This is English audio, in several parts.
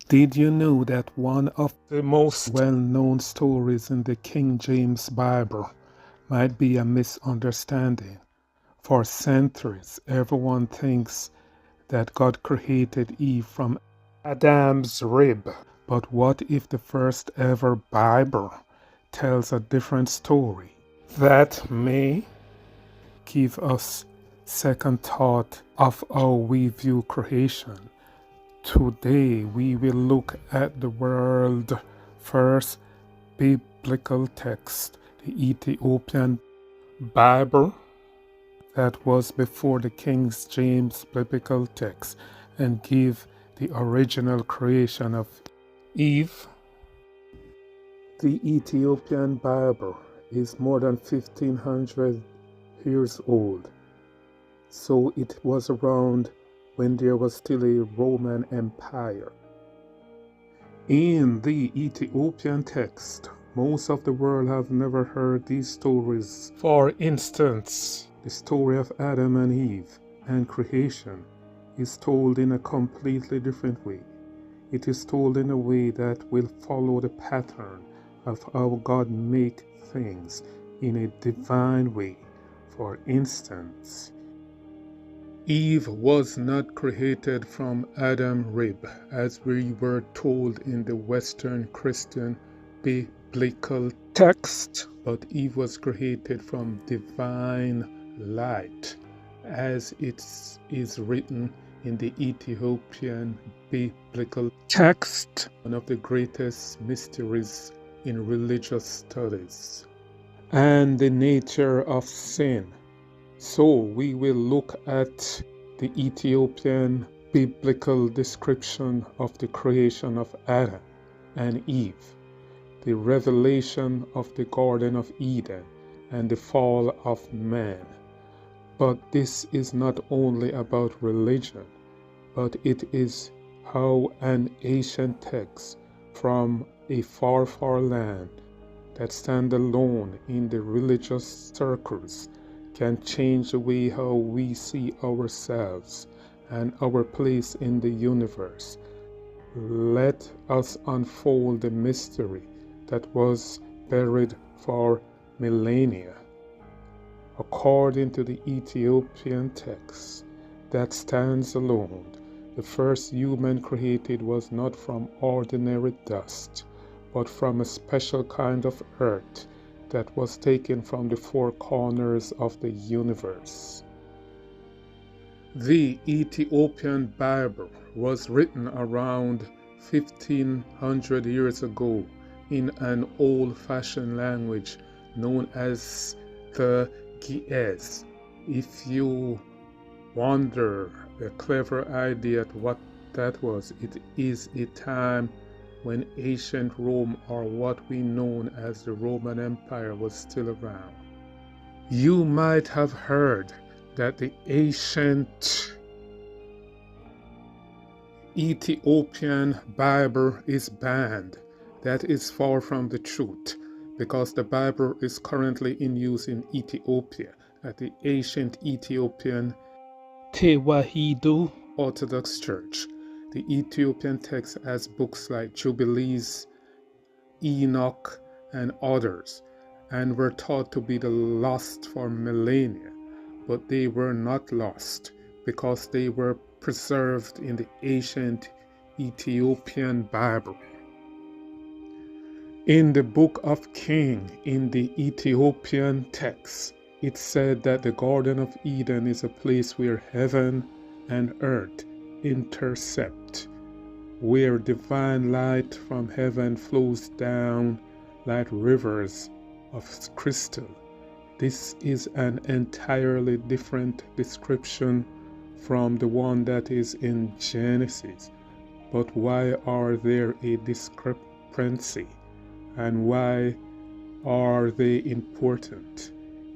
Did you know that one of the most well-known stories in the King James Bible might be a misunderstanding? For centuries, everyone thinks that God created Eve from Adam's rib. But what if the first ever Bible tells a different story? That may give us second thought of how we view creation. Today we will look at the world's first biblical text, the Ethiopian Bible, that was before the King James biblical text, and give the original creation of Eve. The Ethiopian Bible is more than 1500 years old, so it was around when there was still a Roman Empire. In the Ethiopian text, most of the world have never heard these stories. For instance, the story of Adam and Eve and creation is told in a completely different way. It is told in a way that will follow the pattern of how God makes things in a divine way. For instance, Eve was not created from AdamRib, as we were told in the Western Christian biblical text, but Eve was created from divine light, as it is written in the Ethiopian biblical text, one of the greatest mysteries in religious studies, and the nature of sin. So we will look at the Ethiopian biblical description of the creation of Adam and Eve, the revelation of the Garden of Eden, and the fall of man. But this is not only about religion, but it is how an ancient text from a far, far land that stand alone in the religious circles can change the way how we see ourselves and our place in the universe. Let us unfold the mystery that was buried for millennia. According to the Ethiopian text that stands alone, the first human created was not from ordinary dust, but from a special kind of earth that was taken from the four corners of the universe. The Ethiopian Bible was written around 1500 years ago in an old-fashioned language known as the Ge'ez. If you wonder a clever idea at what that was, it is a time when ancient Rome, or what we know as the Roman Empire, was still around. You might have heard that the ancient Ethiopian Bible is banned. That is far from the truth, because the Bible is currently in use in Ethiopia at the ancient Ethiopian Tewahedo Orthodox Church. The Ethiopian text has books like Jubilees, Enoch, and others, and were thought to be the lost for millennia, but they were not lost because they were preserved in the ancient Ethiopian Bible. In the book of Kings, in the Ethiopian text, it said that the Garden of Eden is a place where heaven and earth intersect, where divine light from heaven flows down like rivers of crystal. This is an entirely different description from the one that is in Genesis. But why are there a discrepancy? And why are they important?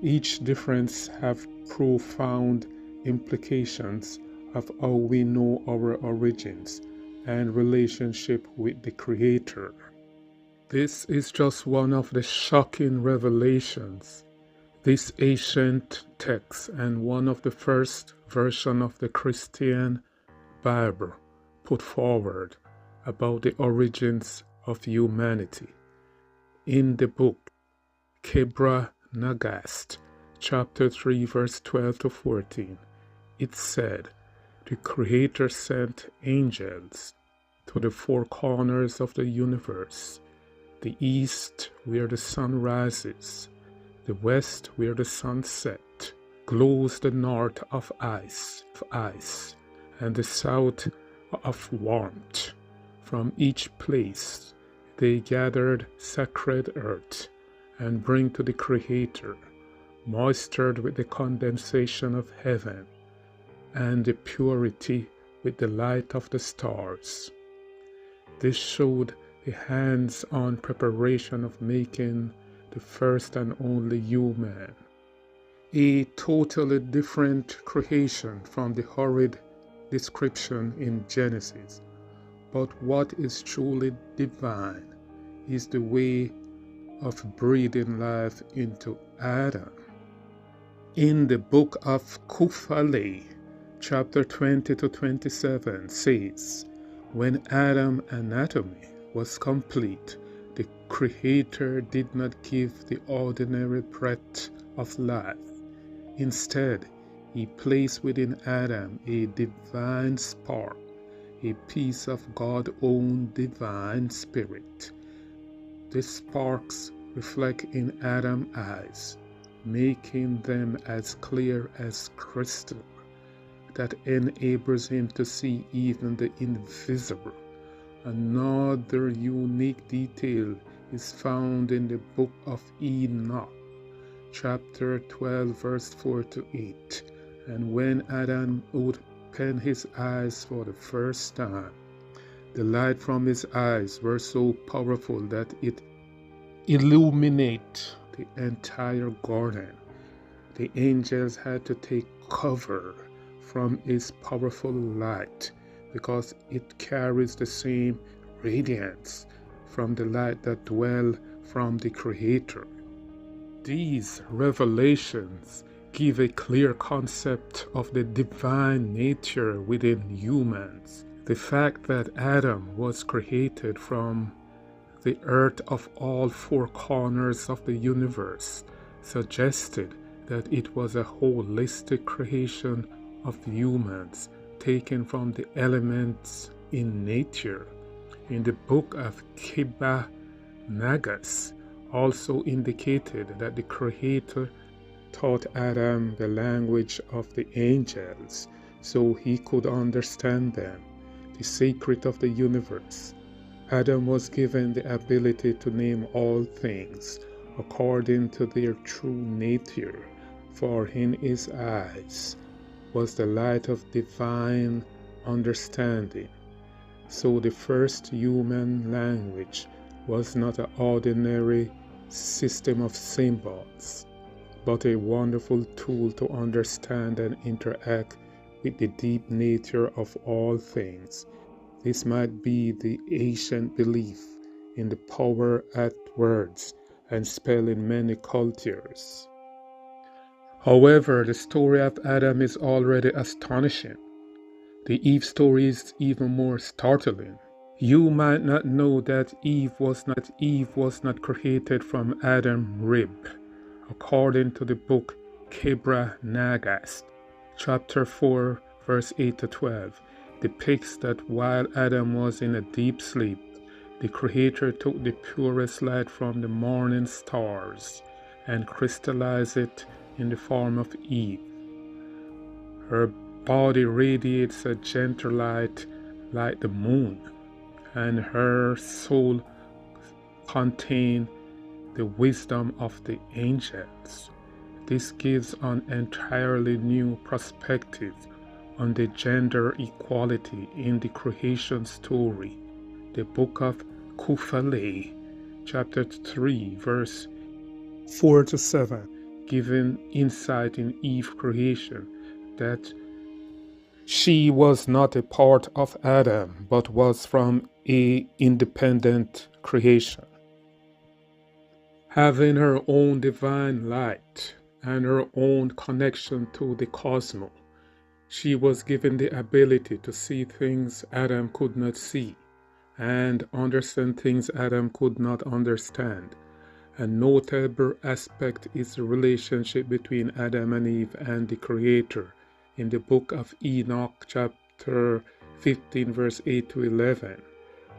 Each difference have profound implications of how we know our origins and relationship with the Creator. This is just one of the shocking revelations this ancient text and one of the first version of the Christian Bible put forward about the origins of humanity. In the book Kebra Nagast, chapter 3, verse 12 to 14, it said, "The Creator sent angels to the four corners of the universe, the east where the sun rises, the west where the sun sets, glows the north of ice, and the south of warmth. From each place they gathered sacred earth and bring to the Creator, moistured with the condensation of heaven, and the purity with the light of the stars." This showed the hands-on preparation of making the first and only human. A totally different creation from the horrid description in Genesis. But what is truly divine is the way of breathing life into Adam. In the book of Kufale, chapter 20 to 27 says, "When Adam's anatomy was complete, the Creator did not give the ordinary breath of life. Instead, he placed within Adam a divine spark, a piece of God's own divine spirit. The sparks reflect in Adam's eyes, making them as clear as crystal, that enables him to see even the invisible. Another unique detail is found in the book of Enoch, chapter 12, verse 4 to 8. "And when Adam opened his eyes for the first time, the light from his eyes were so powerful that it illuminated the entire garden. The angels had to take cover from its powerful light because it carries the same radiance from the light that dwells from the Creator." These revelations give a clear concept of the divine nature within humans. The fact that Adam was created from the earth of all four corners of the universe suggested that it was a holistic creation of humans taken from the elements in nature. In the book of Kebra Nagas also indicated that the Creator taught Adam the language of the angels so he could understand them, the secret of the universe. Adam was given the ability to name all things according to their true nature, for in his eyes was the light of divine understanding. So the first human language was not an ordinary system of symbols, but a wonderful tool to understand and interact with the deep nature of all things. This might be the ancient belief in the power at words and spell in many cultures. However, the story of Adam is already astonishing. The Eve story is even more startling. You might not know that Eve was not created from AdamRib. According to the book Kebra Nagas, chapter 4, verse 8 to 12, depicts that while Adam was in a deep sleep, the Creator took the purest light from the morning stars and crystallized it in the form of Eve. Her body radiates a gentle light like the moon, and her soul contains the wisdom of the angels. This gives an entirely new perspective on the gender equality in the creation story. The book of Kufale, chapter 3, verse 4 to 7, giving insight in Eve's creation that she was not a part of Adam, but was from an independent creation. Having her own divine light and her own connection to the cosmos, she was given the ability to see things Adam could not see, and understand things Adam could not understand. A notable aspect is the relationship between Adam and Eve and the Creator. In the book of Enoch, chapter 15, verse 8 to 11,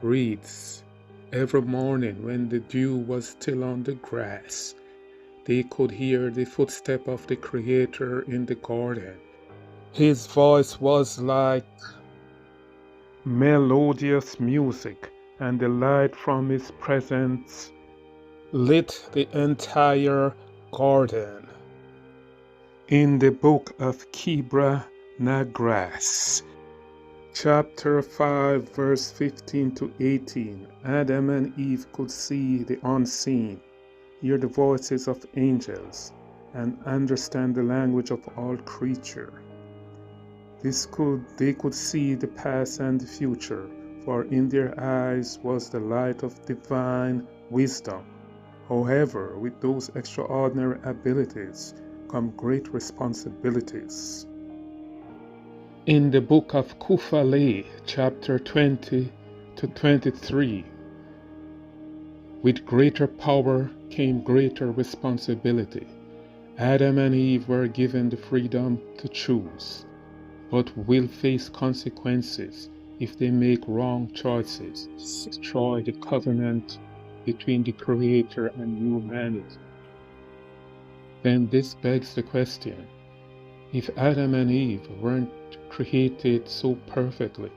reads, "Every morning when the dew was still on the grass, they could hear the footstep of the Creator in the garden. His voice was like melodious music, and the light from his presence lit the entire garden." In the book of Kebra Nagras, chapter 5, verse 15 to 18, Adam and Eve could see the unseen, hear the voices of angels, and understand the language of all creatures. They could see the past and the future, for in their eyes was the light of divine wisdom. However, with those extraordinary abilities come great responsibilities. In the book of Kufale, chapter 20 to 23, with greater power came greater responsibility. Adam and Eve were given the freedom to choose, but will face consequences if they make wrong choices, destroy the covenant between the Creator and humanity. Then this begs the question, if Adam and Eve weren't created so perfectly,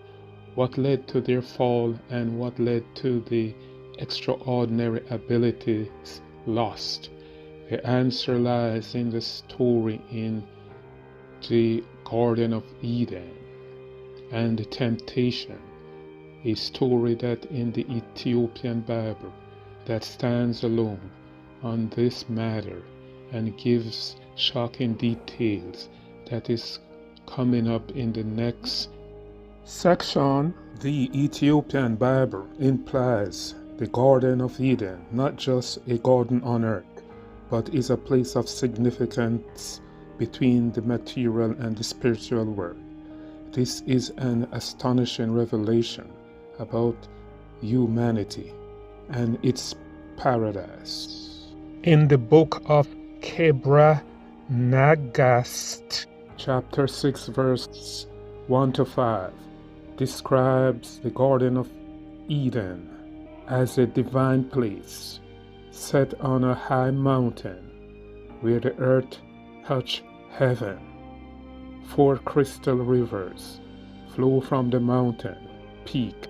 what led to their fall and what led to the extraordinary abilities lost? The answer lies in the story in the Garden of Eden and the temptation, a story that in the Ethiopian Bible that stands alone on this matter and gives shocking details that is coming up in the next section. The Ethiopian Bible implies the Garden of Eden, not just a garden on earth, but is a place of significance between the material and the spiritual world. This is an astonishing revelation about humanity and its paradise. In the book of Kebra Nagast, chapter 6, verse 1 to 5, describes the Garden of Eden as a divine place set on a high mountain where the earth touched heaven. 4 crystal rivers flow from the mountain peak,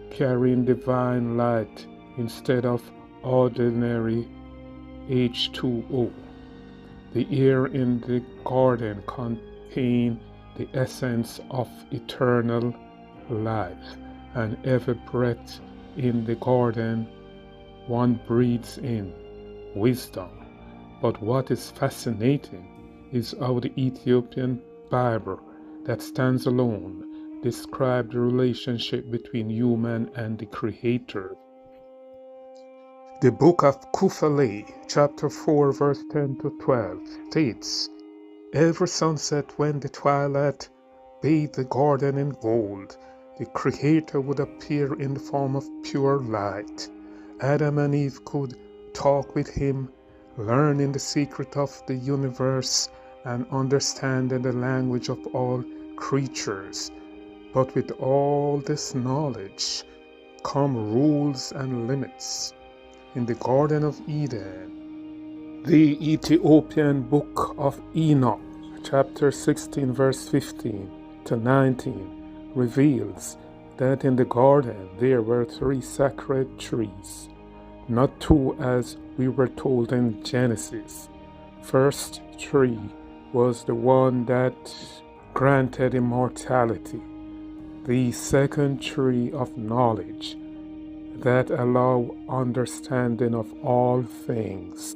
carrying divine light instead of ordinary H2O. The air in the garden contains the essence of eternal life, and every breath in the garden one breathes in wisdom. But what is fascinating is how the Ethiopian Bible that stands alone describes the relationship between human and the Creator. The book of Kufale, chapter 4, verse 10 to 12, states, "Every sunset when the twilight bathed the garden in gold, the Creator would appear in the form of pure light. Adam and Eve could talk with him, learning the secret of the universe and understanding the language of all creatures. But with all this knowledge come rules and limits. In the Garden of Eden, the Ethiopian book of Enoch, chapter 16, verse 15 to 19, reveals that in the garden there were 3 sacred trees, not 2 as we were told in Genesis. First tree was the one that granted immortality. The second tree of knowledge that allow understanding of all things.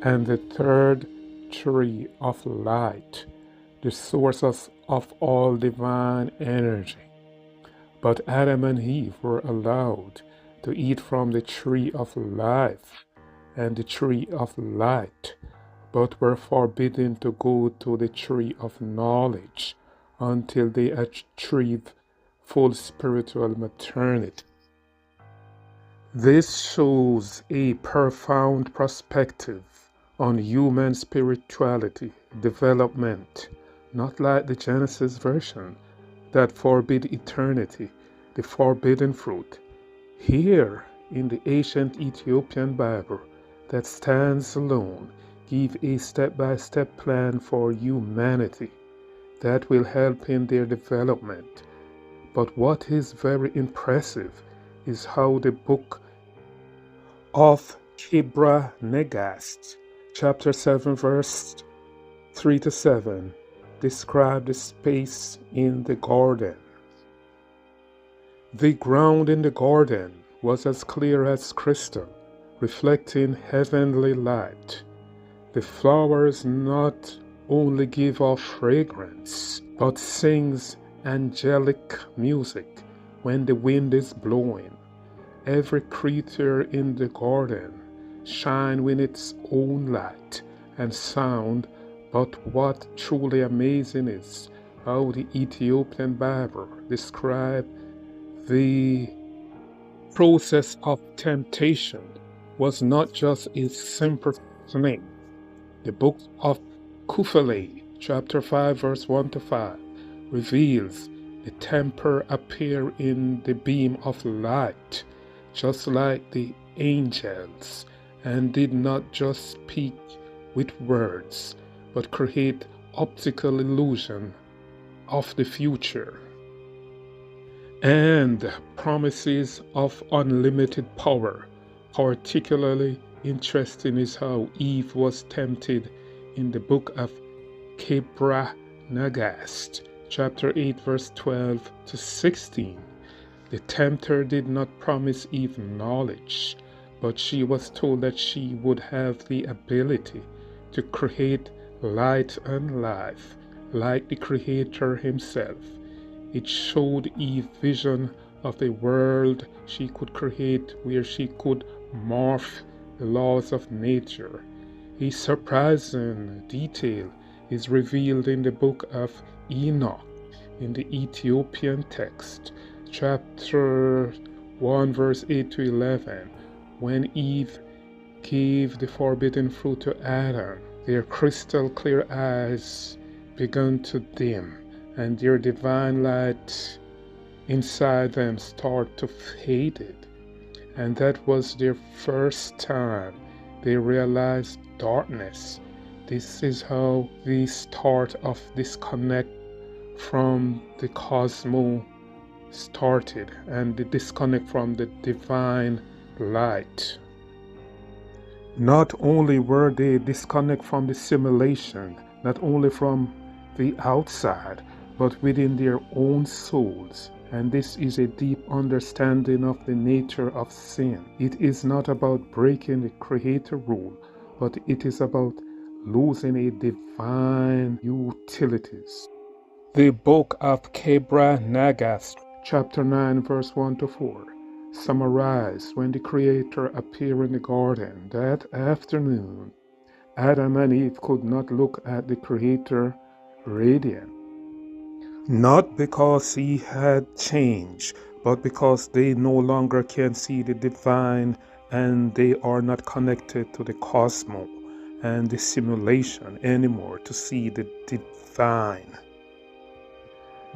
And the third tree of light, the source of all divine energy. But Adam and Eve were allowed to eat from the tree of life and the tree of light, but were forbidden to go to the tree of knowledge until they achieved full spiritual maternity. This shows a profound perspective on human spirituality development, not like the Genesis version that forbid eternity, the forbidden fruit. Here, in the ancient Ethiopian Bible that stands alone, give a step-by-step plan for humanity that will help in their development. But what is very impressive is how the book of Kebra Negast, chapter 7, verse 3 to 7, describe the space in the garden. The ground in the garden was as clear as crystal, reflecting heavenly light. The flowers not only give off fragrance, but sings angelic music when the wind is blowing. Every creature in the garden shine with its own light and sound, but what truly amazing is how the Ethiopian Bible describes the process of temptation was not just a simple thing. The book of Kufale, chapter 5, verse 1 to 5, reveals the tempter appear in the beam of light, just like the angels, and did not just speak with words, but create optical illusion of the future and promises of unlimited power. Particularly interesting is how Eve was tempted in the book of Kebra Negast, chapter 8, verse 12 to 16. The tempter did not promise Eve knowledge, but she was told that she would have the ability to create light and life, like the Creator himself. It showed Eve vision of a world she could create where she could morph the laws of nature. A surprising detail is revealed in the book of Enoch in the Ethiopian text, chapter 1, verse 8 to 11, when Eve gave the forbidden fruit to Adam. Their crystal clear eyes began to dim, and their divine light inside them started to fade. And that was their first time they realized darkness. This is how the start of disconnect from the cosmos started, and the disconnect from the divine light. Not only were they disconnect from the simulation, not only from the outside, but within their own souls. And this is a deep understanding of the nature of sin. It is not about breaking the Creator rule, but it is about losing a divine utilities. The book of Kebra Negast, chapter 9, verse 1 to 4, summarized when the Creator appeared in the garden that afternoon. Adam and Eve could not look at the Creator radiant, not because he had changed, but because they no longer can see the divine, and they are not connected to the cosmos and the simulation anymore to see the divine.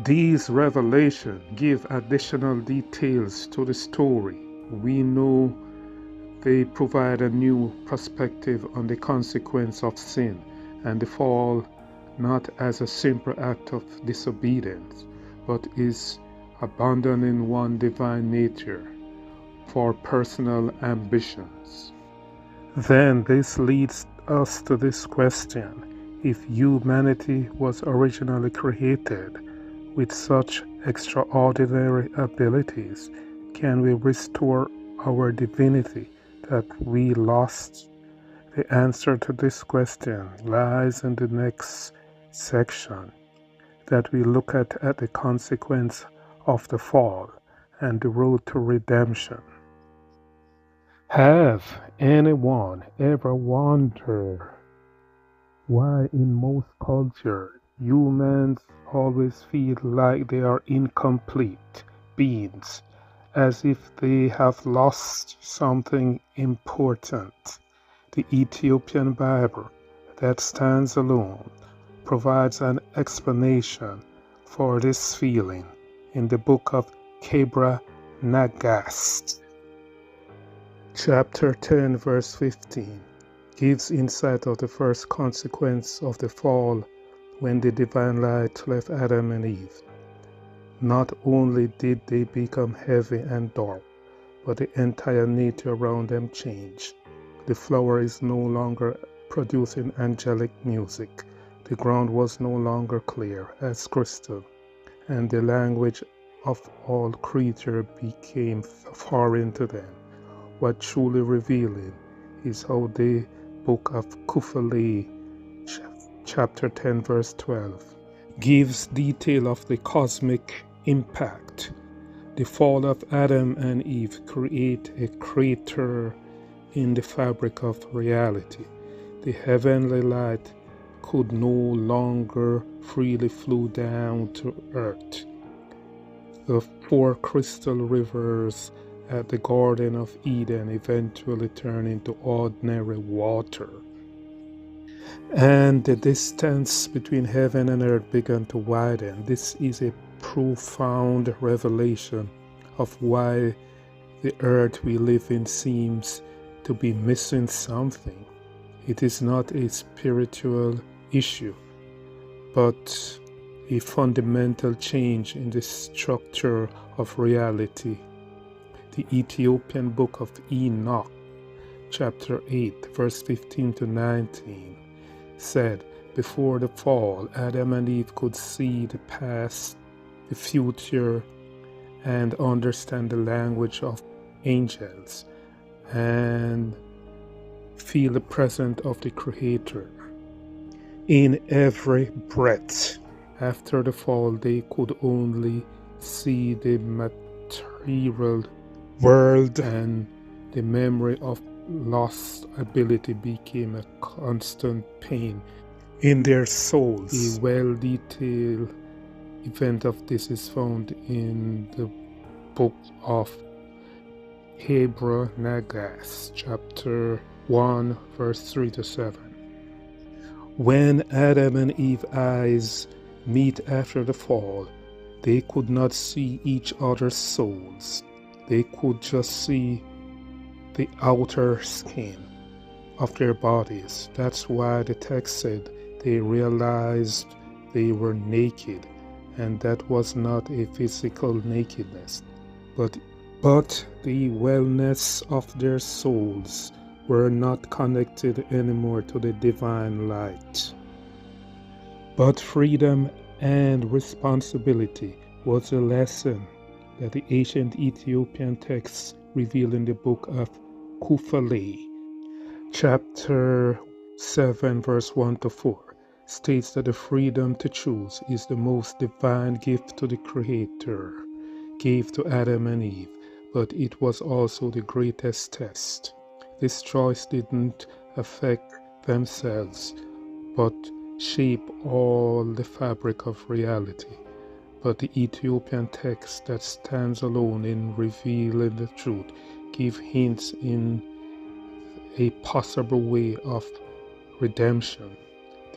These revelations give additional details to the story. We know they provide a new perspective on the consequence of sin and the fall, not as a simple act of disobedience, but is abandoning one divine nature for personal ambitions. Then this leads us to this question: if humanity was originally created with such extraordinary abilities, can we restore our divinity that we lost? The answer to this question lies in the next section that we look at the consequence of the fall and the road to redemption. Have anyone ever wondered why in most cultures Humans always feel like they are incomplete beings, as if they have lost something important. The Ethiopian Bible, that stands alone, provides an explanation for this feeling in the book of Kebra Nagast. Chapter 10, verse 15, gives insight of the first consequence of the fall when the divine light left Adam and Eve. Not only did they become heavy and dark, but the entire nature around them changed. The flower is no longer producing angelic music. The ground was no longer clear as crystal, and the language of all creatures became foreign to them. What truly revealing is how the book of Kufale, chapter 10, verse 12, gives detail of the cosmic impact. The fall of Adam and Eve create a crater in the fabric of reality. The heavenly light could no longer freely flow down to earth. The 4 crystal rivers at the Garden of Eden eventually turned into ordinary water, and the distance between heaven and earth began to widen. This is a profound revelation of why the earth we live in seems to be missing something. It is not a spiritual issue, but a fundamental change in the structure of reality. The Ethiopian book of Enoch, chapter 8, verse 15 to 19, said, before the fall, Adam and Eve could see the past, the future, and understand the language of angels, and feel the presence of the Creator in every breath. After the fall, they could only see the material world, and the memory of lost ability became a constant pain in their souls. A well-detailed event of this is found in the book of Kebra Nagast, chapter 1, verse 3 to 7. When Adam and Eve's eyes meet after the fall, they could not see each other's souls. They could just see the outer skin of their bodies. That's why the text said they realized they were naked, and that was not a physical nakedness, but the wellness of their souls were not connected anymore to the divine light. But freedom and responsibility was a lesson that the ancient Ethiopian texts reveal in the book of Kufale, chapter 7, verse 1 to 4, states that the freedom to choose is the most divine gift to the Creator gave to Adam and Eve, but it was also the greatest test. This choice didn't affect themselves, but shape all the fabric of reality. But the Ethiopian text that stands alone in revealing the truth give hints in a possible way of redemption.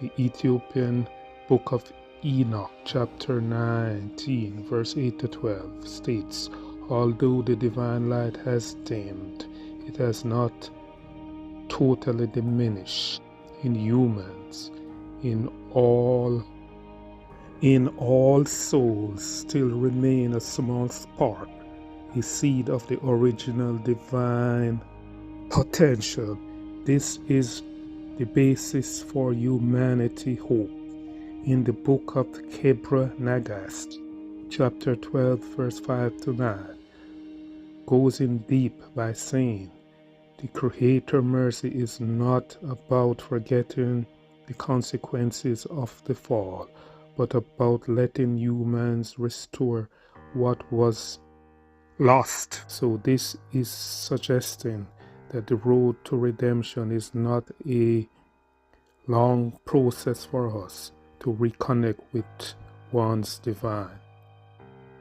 The Ethiopian book of Enoch, chapter 19, verse 8 to 12, states, although the divine light has dimmed, it has not totally diminished in humans. In all souls still remain a small spark, a seed of the original divine potential. This is the basis for humanity hope. In the book of Kebra Nagast, chapter 12, verse 5 to 9, goes in deep by saying, the Creator mercy is not about forgetting the consequences of the fall, but about letting humans restore what was lost. So this is suggesting that the road to redemption is not a long process for us, to reconnect with one's divine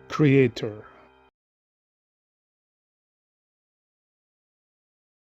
Creator.